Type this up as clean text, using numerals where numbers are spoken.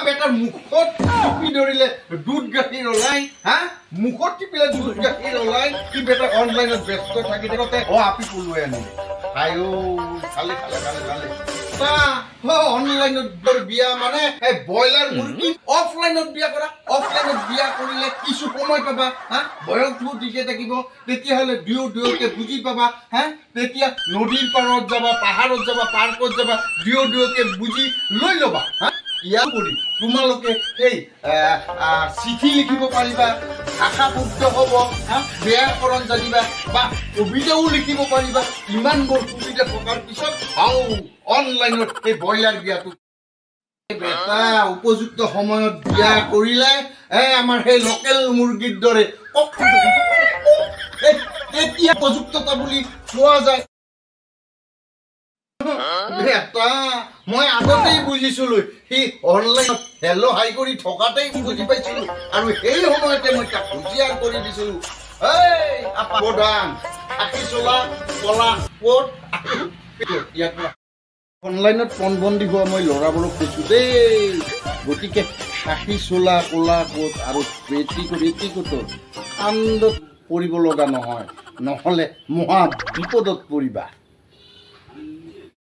better মুখত টিপি ধৰিলে দুধ গাখীৰ ওলাই মুখত টিপিলে দুধ গাখীৰ ওলাই কি বেটা অনলাইনত ব্যস্ত থাকি থাকোঁতে আপি পলুৱাই আনিলে আইও খালে অনলাইনত বিয়া মানে ব্ৰইলাৰ মুৰ্গী অফলাইনত বিয়া কৰা অফলাইনত বিয়া কৰিলে কিছু সময় পাবা বয়সটো দিকে থাকিব তেতিয়াহ'লে দুয়োকে বুজি পাবা তেতিয়া নদীৰ পাৰত যাবা পাহাৰত যাবা পাৰ্কত যাবা দুয়োকে বুজি লৈ ল'বা ইয়াৰ কৰি তোমালোকে এই চিঠি লিখিব পাৰিবা ভাষা শুদ্ধ হ'ব ব্যাকৰণ জানিবা বা কবিতাও লিখিব পাৰিবা ইমানবোৰ সুবিধা থকাৰ পিছত অনলাইনত এই ব্ৰইলাৰ বিয়াটো বেটা উপযুক্ত সময়ত বিয়া কৰিলে আমাৰ সেই লোকেল মুৰ্গীৰ দৰে তেতিয়া উপযুক্ততা বুলি পোৱা যায় মই আগতেই বুজিছিলো সি অনলাইনত হেল্ল' হাই কৰি থকাতেই বুজি পাইছিলো আৰু সেই সময়তে মই তাক হুঁচিয়াৰ কৰি দিছিলো অনলাইনত পণবন্দী হোৱা মই ল'ৰাবোৰক কৈছো দেই গতিকে খাখী চোলা ক'লা কোট আৰু পেটিকোটত কান্দত পৰিব লগা নহয় নহ'লে মহা বিপদত পৰিবা